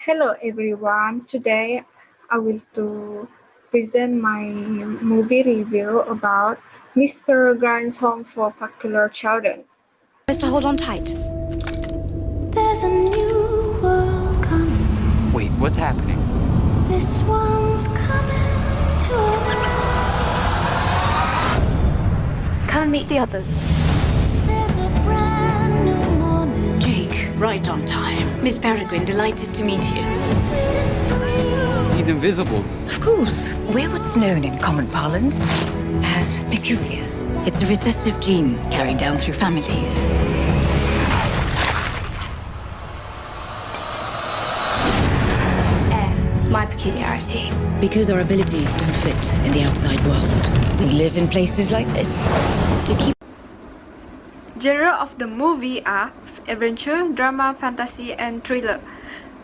Hello everyone. Today I will to present my movie review about Miss Peregrine's Home for Peculiar Children. To hold on tight. There's a new world coming. Wait, what's happening? This one's coming to an end. Come meet the others. There's a brand new morning. Jake, right on time. Miss Peregrine, delighted to meet you. Sweet and free. He's invisible. Of course, we're what's known in common parlance as peculiar. It's a recessive gene carried down through families. Air is my peculiarity. Because our abilities don't fit in the outside world, we live in places like this to keep. Genre of the movie are adventure, drama, fantasy, and thriller.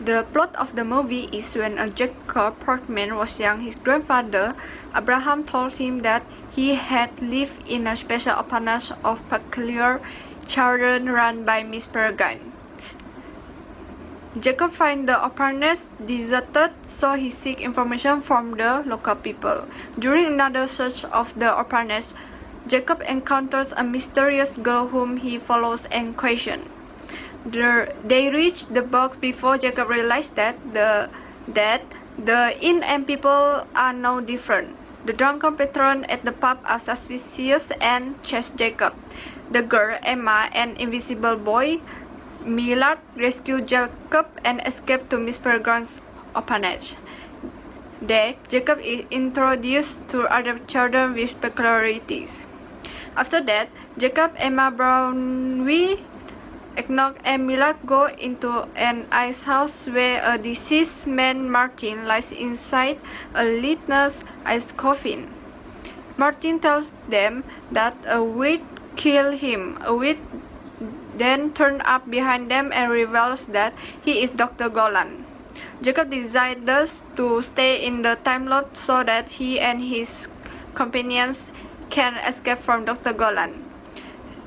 The plot of the movie is when Jacob Portman was young, his grandfather, Abraham, told him that he had lived in a special orphanage of peculiar children run by Miss Peregrine. Jacob finds the orphanage deserted, so he seeks information from the local people. During another search of the orphanage, Jacob encounters a mysterious girl whom he follows and questions. They reach the box before Jacob realizes that the inn and people are now different. The drunken patron at the pub are suspicious and chase Jacob. The girl, Emma, and invisible boy, Millard, rescue Jacob and escape to Miss Peregrine's orphanage. There, Jacob is introduced to other children with peculiarities. After that, Jacob, Emma, Brownlee, Enoch, and Millard go into an ice house where a deceased man, Martin, lies inside a litmus ice coffin. Martin tells them that a witch killed him. A witch then turns up behind them and reveals that he is Dr. Golan. Jacob decides to stay in the Time Lord so that he and his companions can escape from Dr. Golan.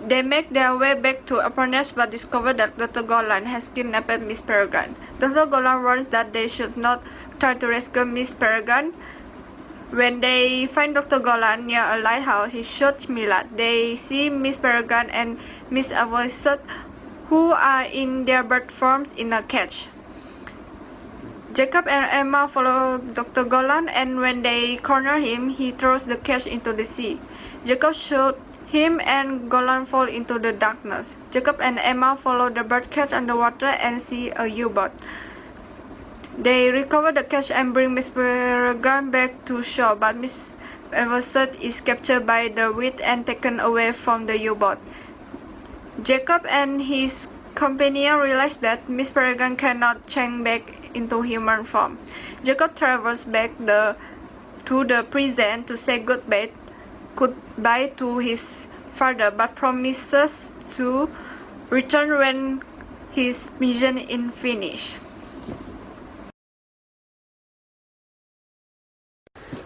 They make their way back to orphanage but discover that Dr. Golan has kidnapped Miss Peregrine. Dr. Golan warns that they should not try to rescue Miss Peregrine. When they find Dr. Golan near a lighthouse, he shoots Millard. They see Miss Peregrine and Miss Avoyset, who are in their bird forms, in a cage. Jacob and Emma follow Dr. Golan, and when they corner him, he throws the cage into the sea. Jacob shoots him and Golan fall into the darkness. Jacob and Emma follow the bird cage underwater and see a U-boat. They recover the cage and bring Miss Peregrine back to shore, but Miss Avoyset is captured by the witch and taken away from the U-boat. Jacob and his companion realize that Miss Peregrine cannot change back into human form. Jacob travels back to the prison to say goodbye to his father, but promises to return when his mission is finished.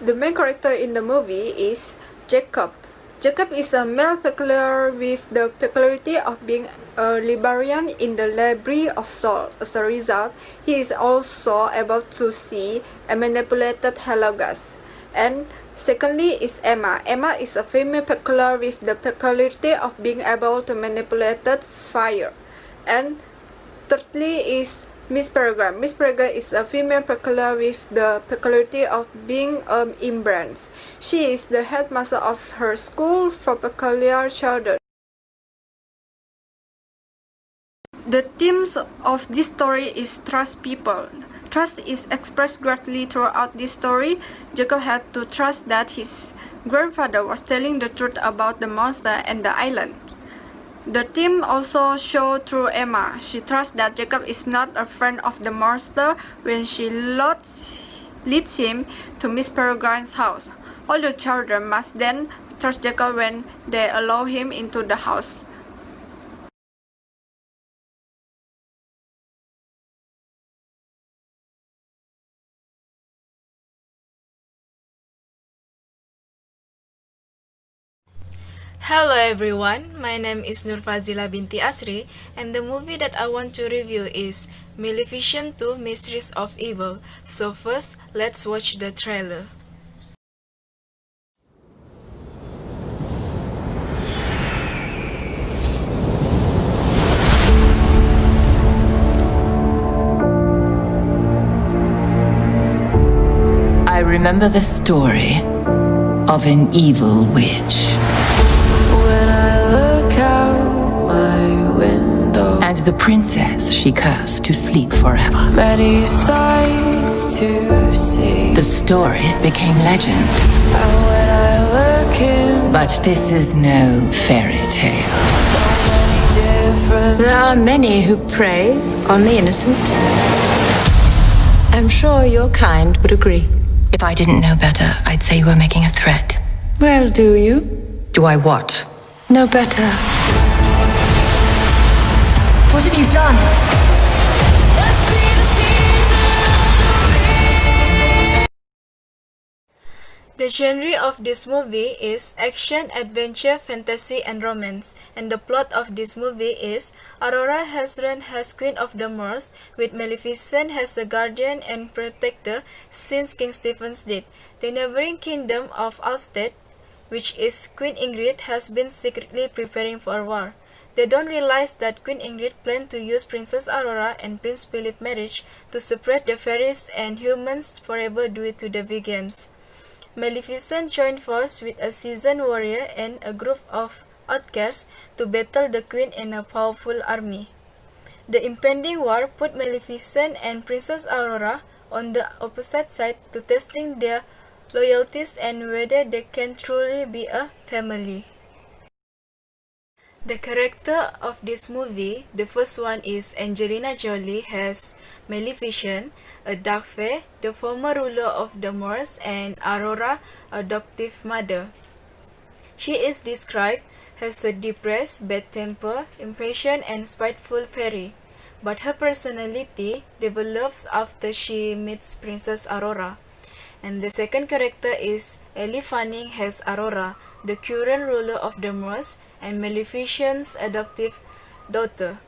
The main character in the movie is Jacob. Jacob is a male peculiar with the peculiarity of being a librarian in the Library of Souls. As a result, he is also able to see and manipulate holographs. And secondly is Emma. Emma is a female peculiar with the peculiarity of being able to manipulate fire. And thirdly is Miss Peregrine. Miss Peregrine is a female peculiar with the peculiarity of being inbrand. She is the headmaster of her school for peculiar children. The themes of this story is trust people. Trust is expressed greatly throughout this story. Jacob had to trust that his grandfather was telling the truth about the monster and the island. The theme also shows through Emma. She trusts that Jacob is not a friend of the monster when she leads him to Miss Peregrine's house. All the children must then trust Jacob when they allow him into the house. Hello everyone, my name is Nur Fazila binti Asri, and the movie that I want to review is Maleficent 2 Mysteries of Evil. So first, let's watch the trailer. I remember the story of an evil witch. When I look out my window, And the princess she cursed to sleep forever. many sights to see. The story became legend, And when I look in but this is no fairy tale. different, There are many who prey on the innocent. I'm sure your kind would agree. If I didn't know better, I'd say you were making a threat. Well, do you? Do I what? Know better. What have you done? let's be the season. The genre of this movie is action, adventure, fantasy, and romance. And the plot of this movie is Aurora has reigned as Queen of the Moors, with Maleficent as a guardian and protector since King Stephen's death. The neighboring kingdom of Ulster, which is Queen Ingrid, has been secretly preparing for war. They don't realize that Queen Ingrid planned to use Princess Aurora and Prince Philip's marriage to separate the fairies and humans forever due to the vegans. Maleficent joined forces with a seasoned warrior and a group of outcasts to battle the queen and a powerful army. The impending war put Maleficent and Princess Aurora on the opposite side to testing their loyalties and whether they can truly be a family. The character of this movie, the first one is Angelina Jolie as Maleficent, a dark fae, the former ruler of the Moors, and Aurora, adoptive mother. She is described as a depressed, bad-tempered, impatient, and spiteful fairy, but her personality develops after she meets Princess Aurora. And the second character is Ellie Fanning as Aurora, the current ruler of the Moors and Maleficent's adoptive daughter.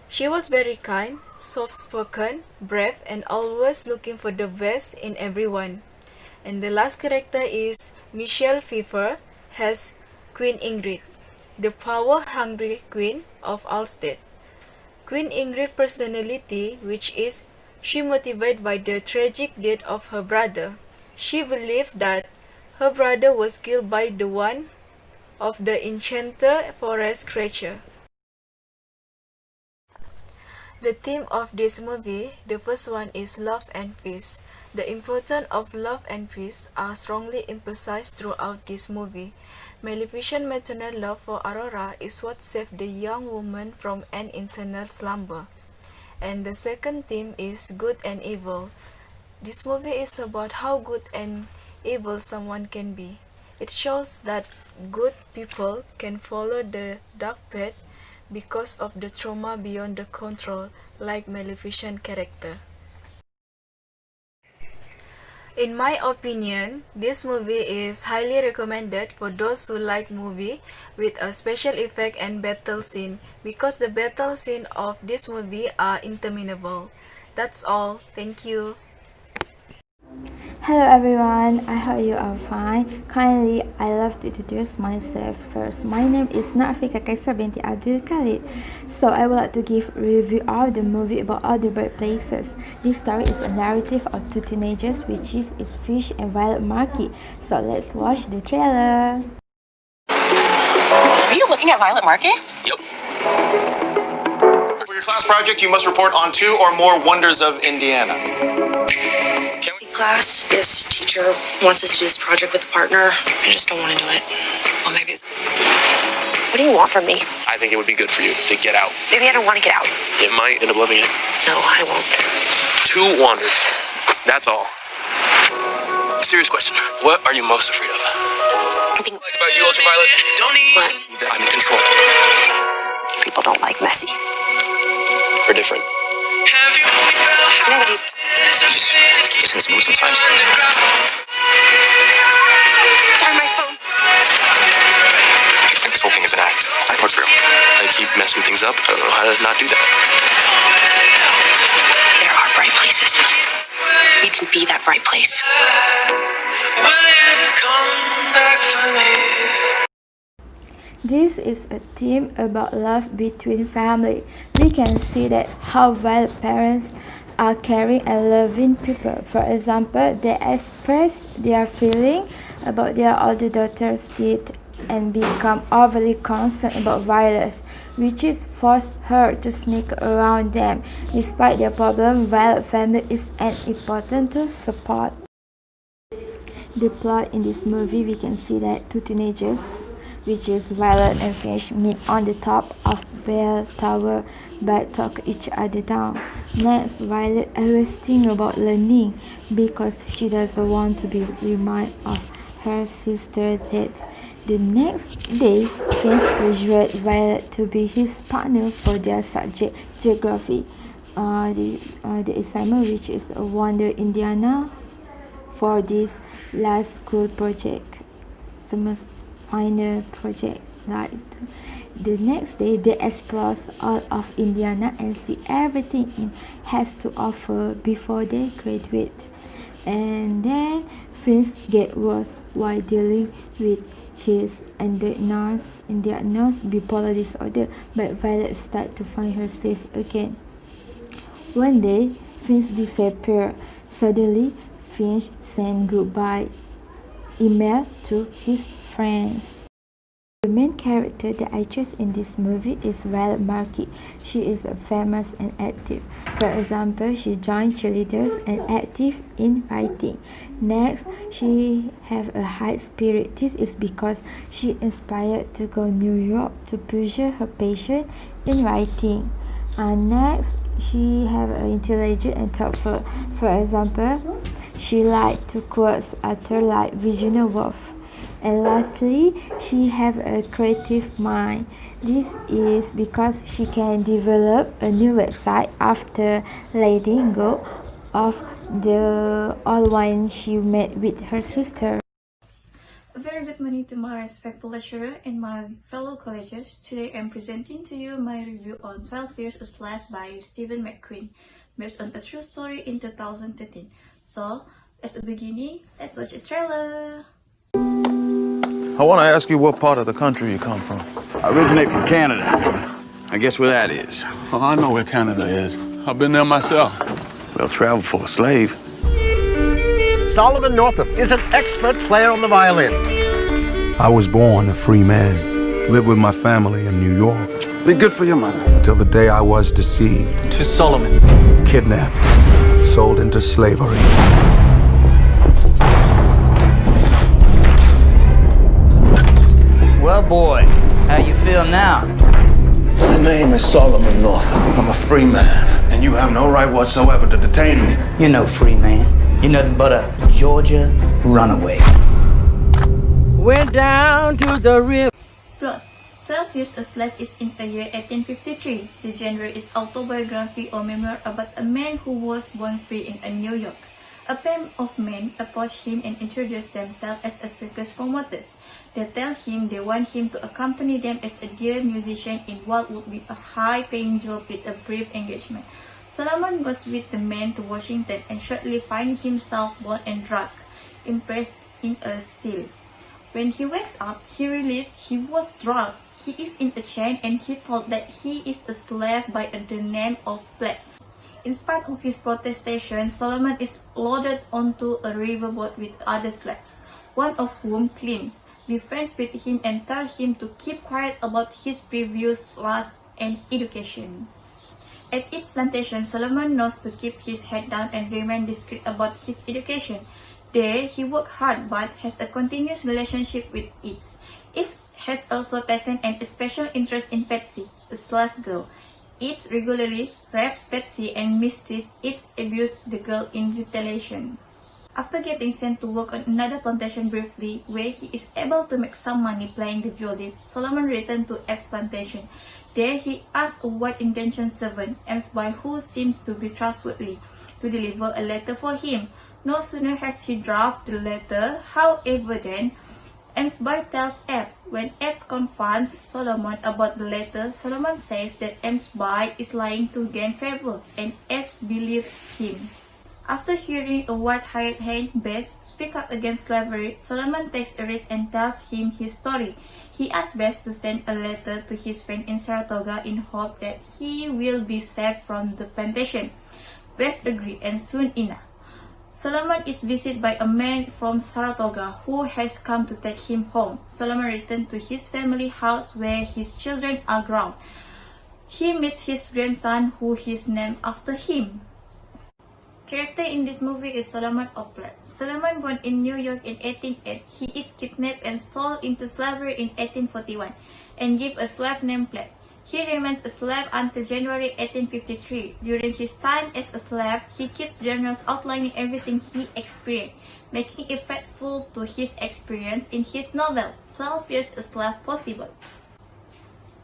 She was very kind, soft-spoken, brave, and always looking for the best in everyone. And the last character is Michelle Pfeiffer as Queen Ingrid, the power-hungry queen of Ulster. Queen Ingrid's personality, which is she motivated by the tragic death of her brother. She believed that her brother was killed by the one of the enchanted forest creature. The theme of this movie, the first one is love and peace. The importance of love and peace are strongly emphasized throughout this movie. Maleficent's maternal love for Aurora is what saved the young woman from an eternal slumber. And the second theme is good and evil. This movie is about how good and evil someone can be. It shows that good people can follow the dark path because of the trauma beyond the control, like Maleficent's character. In my opinion, this movie is highly recommended for those who like movie with a special effect and battle scene, because the battle scene of this movie are interminable. That's all. Thank you. Hello everyone, I hope you are fine. Kindly, I love to introduce myself first. My name is Nafika Kaisar binti Abdul Khalid. So I would like to give a review of the movie about all the birthplaces. This story is a narrative of two teenagers, which is Fish and Violet Markey. So let's watch the trailer. Are you looking at Violet Markey? Yep. For your class project, you must report on 2 or more wonders of Indiana. Class, this teacher wants us to do this project with a partner. I just don't want to do it. Well, maybe it's... What do you want from me? I think it would be good for you to get out. Maybe I don't want to get out. It might end up loving it. No, I won't. 2 wonders. That's all. Serious question. What are you most afraid of? Something Like about you, Ultraviolet? Don't need. What? I'm in control. People don't like messy. We're different. You know what he's... Just gets in this mood sometimes. Sorry, my phone. You think up. I don't know how to not do that. There are bright places. We can be that bright place. This is a theme about love between family. We can see that how well parents are caring and loving people. For example, they express their feeling about their older daughter's death and become overly concerned about violence, which is forced her to sneak around them. Despite their problem, while family is an important to support. The plot in this movie, we can see that two teenagers, which is Violet and Finch, meet on the top of Bell Tower but talk each other down. Next, Violet always thinks about learning because she doesn't want to be reminded of her sister's death. The next day, Finch persuades Violet to be his partner for their subject, geography. The assignment, which is a wander Indiana for this last school project. So must final project. The next day, they explore all of Indiana and see everything it has to offer before they graduate. And then things get worse while dealing with his undiagnosed bipolar disorder, but Violet starts to find herself again. One day, Finch disappears. Suddenly, Finch sends goodbye email to his friends. The main character that I chose in this movie is Violet Markey. She is famous and active. For example, she joined cheerleaders and active in writing. Next, she have a high spirit. This is because she inspired to go New York to pursue her passion in writing. Next, she have an intelligent and thoughtful. For example, she likes to quote authors like Virginia Woolf. And lastly, she have a creative mind. This is because she can develop a new website after letting go of the old one she made with her sister. A very good morning to my respectful lecturer and my fellow colleagues. Today I'm presenting to you my review on 12 Years a Slave by Stephen McQueen, based on a true story in 2013. So, as a beginning, let's watch a trailer. I want to ask you what part of the country you come from. I originate from Canada. I guess where that is. Oh, I know where Canada is. I've been there myself. Well, travel for a slave. Solomon Northup is an expert player on the violin. I was born a free man. Lived with my family in New York. Be good for your mother. Until the day I was deceived. To Solomon. Kidnapped. Sold into slavery. Well, boy, how you feel now? My name is Solomon Northup. I'm a free man, and you have no right whatsoever to detain me. You're no free man. You're nothing but a Georgia runaway. Went down to the river. Plot: 12 Years a Slave is in the year 1853. The genre is autobiography or memoir about a man who was born free in New York. A pair of men approach him and introduce themselves as a circus promoters. They tell him they want him to accompany them as a dear musician in what would be a high-paying job with a brief engagement. Solomon goes with the men to Washington and shortly finds himself bound and drugged, impressed in a cell. When he wakes up, he realizes he was drugged. He is in a chain and he thought that he is a slave by the name of Black. In spite of his protestation, Solomon is loaded onto a riverboat with other slaves, one of whom claims be friends with him and tell him to keep quiet about his previous life and education. At each plantation, Solomon knows to keep his head down and remain discreet about his education. There, he works hard but has a continuous relationship with Eats. Eats has also taken an special interest in Patsy, a slave girl. Eats regularly rapes Patsy and mistreats Eats abuses the girl in retaliation. After getting sent to work on another plantation briefly, where he is able to make some money playing the violin, Solomon returns to F's plantation. There he asks a well-intentioned servant, M's wife, who seems to be trustworthy, to deliver a letter for him. No sooner has he drafted the letter, however, than and Msbai tells Epps. When Epps confronts Solomon about the letter, Solomon says that Msbai is lying to gain favor, and Epps believes him. After hearing a white-haired hen Bess speak up against slavery, Solomon takes a risk and tells him his story. He asks Bess to send a letter to his friend in Saratoga in hope that he will be saved from the plantation. Bess agrees, and soon enough, Solomon is visited by a man from Saratoga who has come to take him home. Solomon returns to his family house where his children are grown. He meets his grandson who is named after him. Character in this movie is Solomon Oplet. Solomon born in New York in 1808. He is kidnapped and sold into slavery in 1841 and given a slave named Platt. He remains a slave until January 1853. During his time as a slave, he keeps journals outlining everything he experienced, making it faithful to his experience in his novel, 12 Years a Slave Possible.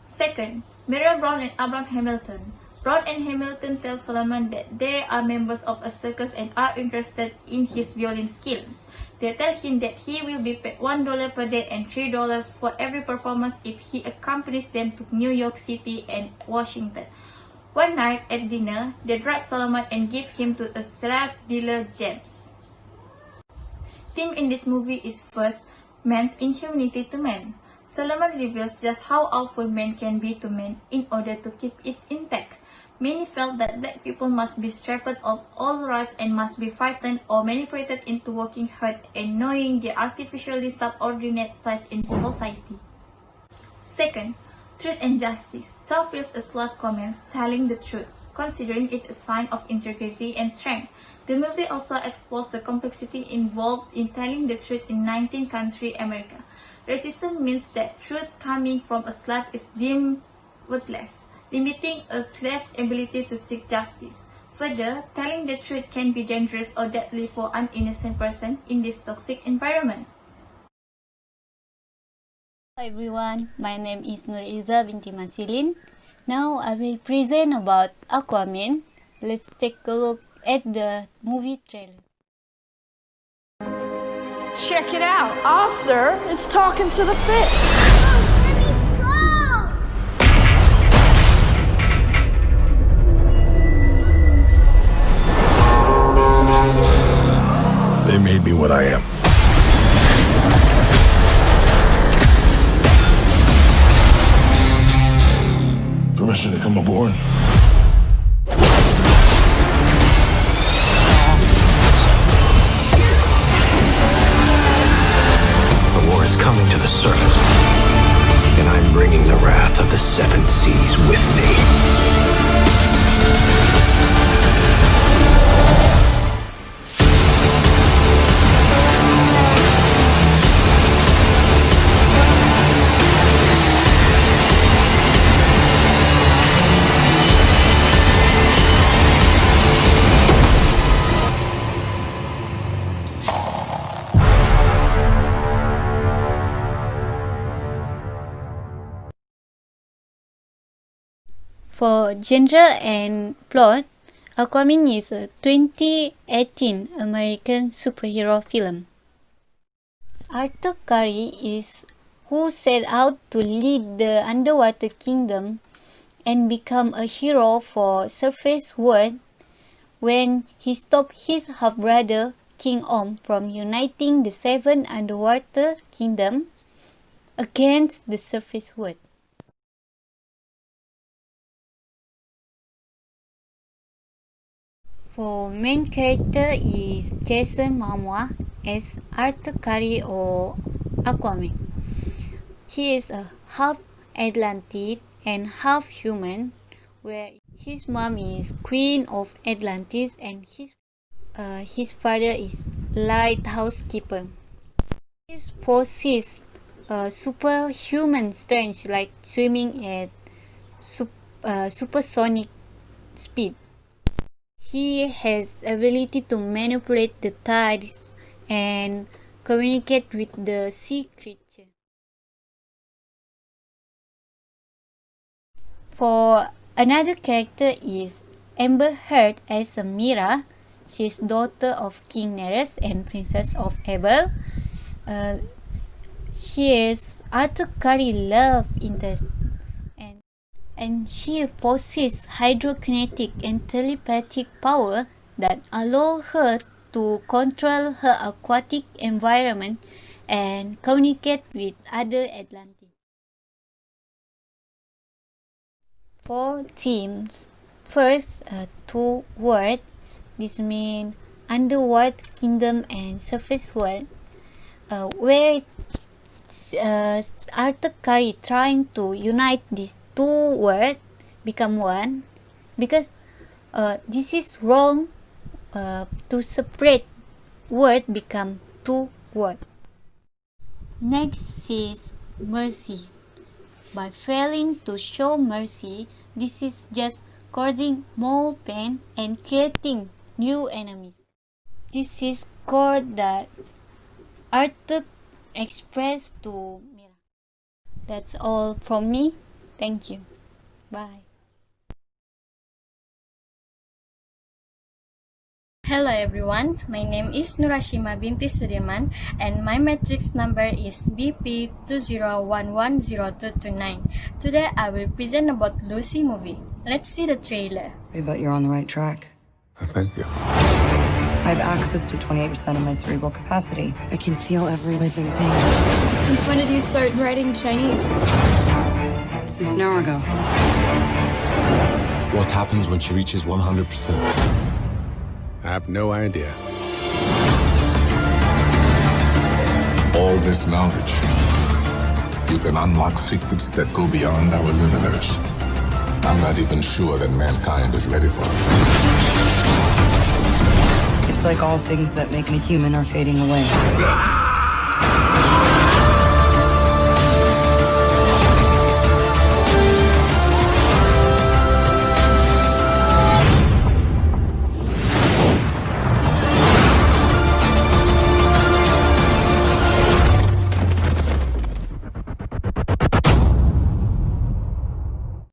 Second, Mira Brown and Abraham Hamilton. Brown and Hamilton tell Solomon that they are members of a circus and are interested in his violin skills. They tell him that he will be paid $1 per day and $3 for every performance if he accompanies them to New York City and Washington. One night at dinner, they drag Solomon and give him to a slave dealer, James. Theme in this movie is first, man's inhumanity to man. Solomon reveals just how awful men can be to men in order to keep it intact. Many felt that black people must be stripped of all rights and must be frightened or manipulated into working hard and knowing their artificially subordinate place in society. Second, truth and justice. 12 Years a Slave comments telling the truth, considering it a sign of integrity and strength. The movie also explores the complexity involved in telling the truth in 19th century America. Racism means that truth coming from a slave is deemed worthless, limiting a slave's ability to seek justice. Further, telling the truth can be dangerous or deadly for an innocent person in this toxic environment. Hello everyone, my name is Nuriza binti Masilin. Now I will present about Aquaman. Let's take a look at the movie trailer. Check it out, Arthur is talking to the fish. They made me what I am. Permission to come aboard? The war is coming to the surface, and I'm bringing the wrath of the seven seas with me. For genre and plot, Aquaman is a 2018 American superhero film. Arthur Curry is who set out to lead the underwater kingdom and become a hero for surface world when he stopped his half-brother King Om from uniting the seven underwater kingdom against the surface world. For main character is Jason Momoa as Arthur Curry or Aquaman. He is a half Atlantean and half human, where his mom is Queen of Atlantis and his father is lighthouse keeper. He possesses superhuman strength like swimming at supersonic speed. He has ability to manipulate the tides and communicate with the sea creature. For another character is Amber Heard as Mira. She is daughter of King Nereus and Princess of Abel. She is Arthur Curry's love interest, and she possesses hydrokinetic and telepathic power that allow her to control her aquatic environment and communicate with other Atlanteans. 4 themes. First, 2 words. This means underworld, kingdom, and surface world. Where Arthur Curry trying to unite these 2 words become one, because this is wrong to separate word become 2 words. Next is mercy. By failing to show mercy, this is just causing more pain and creating new enemies. This is called that Arthur expressed to Mira. That's all from me. Thank you. Bye. Hello everyone, my name is Nurashima binti Sudirman and my matrix number is BP20110229. Today I will present about Lucy movie. Let's see the trailer. I bet you're on the right track. Thank you. I have access to 28% of my cerebral capacity. I can feel every living thing. Since when did you start writing Chinese? Since an hour ago. What happens when she reaches 100%? I have no idea. All this knowledge, you can unlock secrets that go beyond our universe. I'm not even sure that mankind is ready for it. It's like all things that make me human are fading away.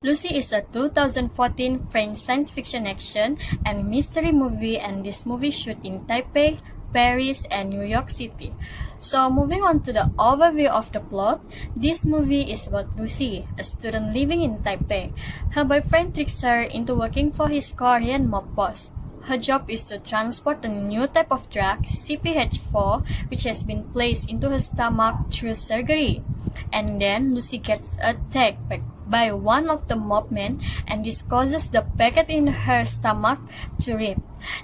Lucy is a 2014 French science fiction action and mystery movie, and this movie shoot in Taipei, Paris, and New York City. So moving on to the overview of the plot, this movie is about Lucy, a student living in Taipei. Her boyfriend tricks her into working for his Korean mob boss. Her job is to transport a new type of drug, CPH4, which has been placed into her stomach through surgery. And then Lucy gets attacked by one of the mobmen, and this causes the packet in her stomach to rip.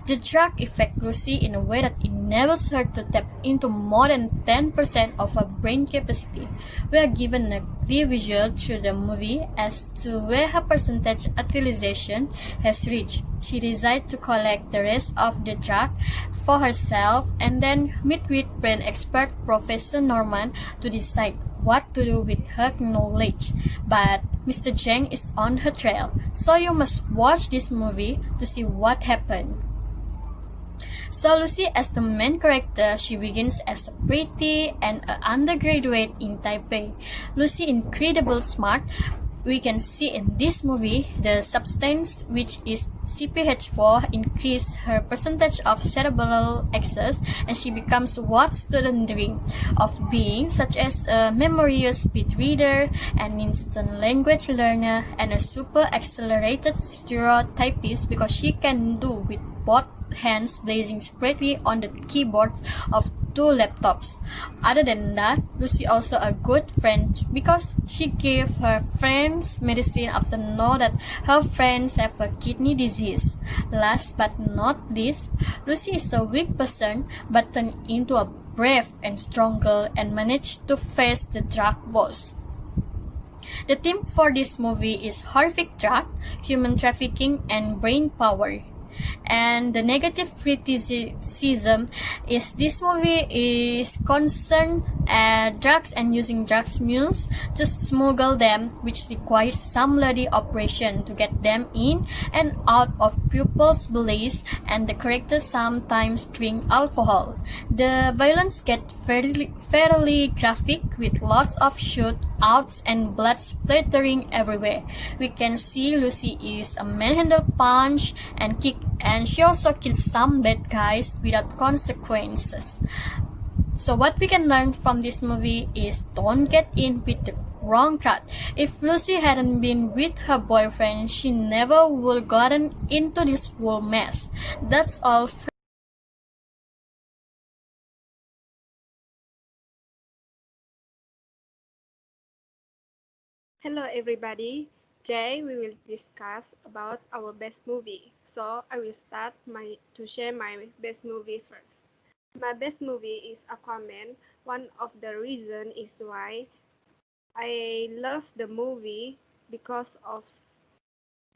The drug affects Lucy in a way that enables her to tap into more than 10% of her brain capacity. We are given a clear visual through the movie as to where her percentage utilization has reached. She decides to collect the rest of the drug for herself and then meet with brain expert Professor Norman to decide what to do with her knowledge. But Mr. Zhang is on her trail, so you must watch this movie to see what happened. So Lucy, as the main character, she begins as a pretty and an undergraduate in Taipei. Lucy incredibly smart. We can see in this movie the substance, which is CPH4, increase her percentage of cerebral access, and she becomes what students dream of being, such as a memorious speed reader, an instant language learner, and a super accelerated stereotypist, because she can do with both hands blazing spreadly on the keyboards of 2 laptops. Other than that, Lucy also a good friend because she gave her friends medicine after know that her friends have a kidney disease. Last but not least, Lucy is a weak person but turned into a brave and strong girl and managed to face the drug boss. The theme for this movie is horrific drug, human trafficking, and brain power. And the negative criticism is this movie is concerned drugs and using drugs mules to smuggle them, which requires some bloody operation to get them in and out of pupils' bellies, and the characters sometimes drink alcohol. The violence gets fairly graphic with lots of shootouts and blood splattering everywhere. We can see Lucy is a manhandle punch and kick, and she also kills some bad guys without consequences. So what we can learn from this movie is don't get in with the wrong crowd. If Lucy hadn't been with her boyfriend, she never would gotten into this whole mess. That's all. Hello everybody. Today we will discuss about our best movie. So I will start to share my best movie first. My best movie is Aquaman. One of the reason is why I love the movie because of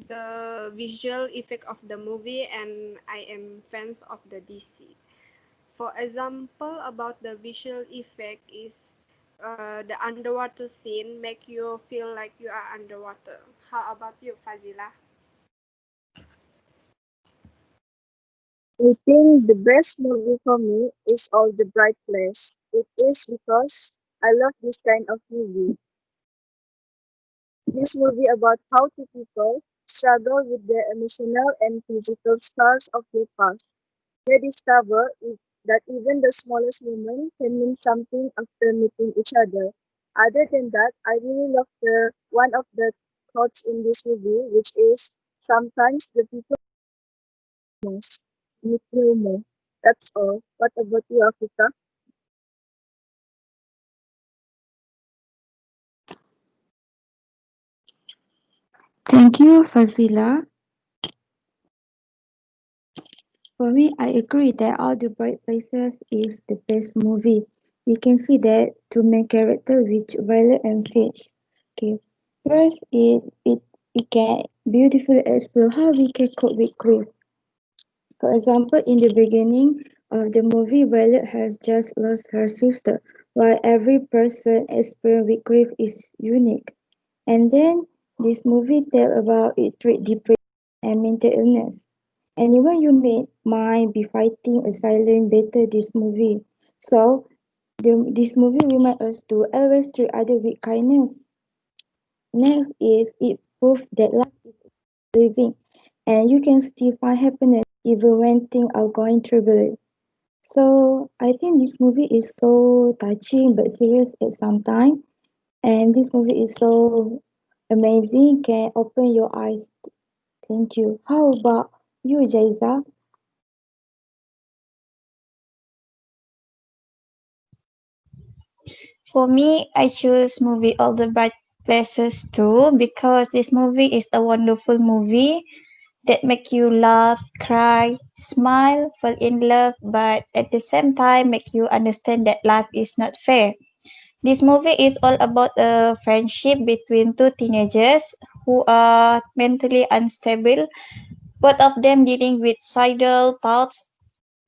the visual effect of the movie and I am fans of the DC. For example, about the visual effect is the underwater scene make you feel like you are underwater. How about you, Fazila? I think the best movie for me is All the Bright Place. It is because I love this kind of movie. This movie about how two people struggle with their emotional and physical scars of their past. They discover that even the smallest moment can mean something after meeting each other. Other than that, I really love the one of the quotes in this movie, which is sometimes the people most need humor. That's all. What about you, Africa? Thank you, Fazila. For me, I agree that All the Bright Places is the best movie. We can see that two main characters, which Violet and Finch. Okay, first, it can beautifully explore how we can cope with grief. For example, in the beginning of the movie, Violet has just lost her sister, while every person experience with grief is unique. And then this movie tell about it treat depression and mental illness. Anyone you meet might be fighting a silent battle this movie. So this movie reminds us to always treat others with kindness. Next is it proves that life is living and you can still find happiness even when things are going trouble. So I think this movie is so touching but serious at some time. And this movie is so amazing, can open your eyes. Thank you. How about you, Jaiza? For me, I choose movie All the Bright Places too because this movie is a wonderful movie that make you laugh, cry, smile, fall in love, but at the same time make you understand that life is not fair. This movie is all about a friendship between two teenagers who are mentally unstable, both of them dealing with suicidal thoughts,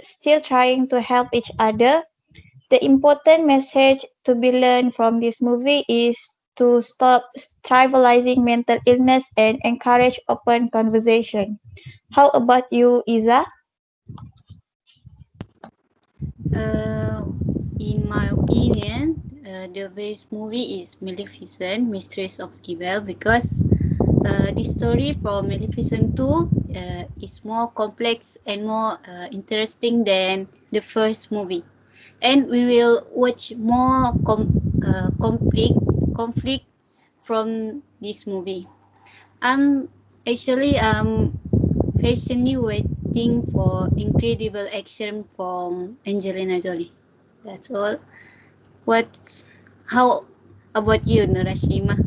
still trying to help each other. The important message to be learned from this movie is to stop trivializing mental illness and encourage open conversation. How about you, Iza? In my opinion, the best movie is Maleficent, Mistress of Evil, because the story from Maleficent 2 is more complex and more interesting than the first movie. And we will watch more conflict from this movie. I'm actually patiently waiting for incredible action from Angelina Jolie. That's all. What's how about you, Nurashima?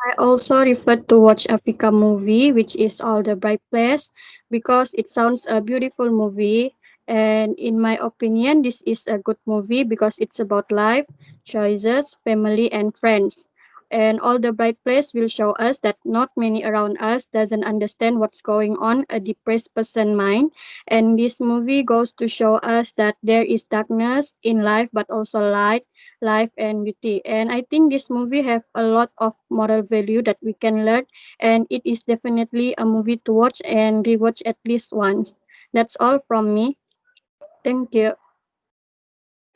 I also refer to watch Africa movie, which is All the Bright Place, because it sounds a beautiful movie. And in my opinion, this is a good movie because it's about life, choices, family, and friends. And All the Bright Place will show us that not many around us doesn't understand what's going on a depressed person mind. And this movie goes to show us that there is darkness in life, but also light, life and beauty. And I think this movie have a lot of moral value that we can learn, and it is definitely a movie to watch and rewatch at least once. That's all from me. Thank you.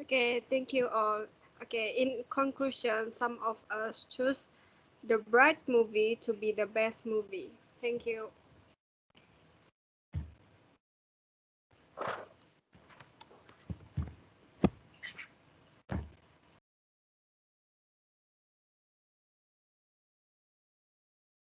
Okay, thank you all. Okay, in conclusion, some of us choose the Bright movie to be the best movie. Thank you.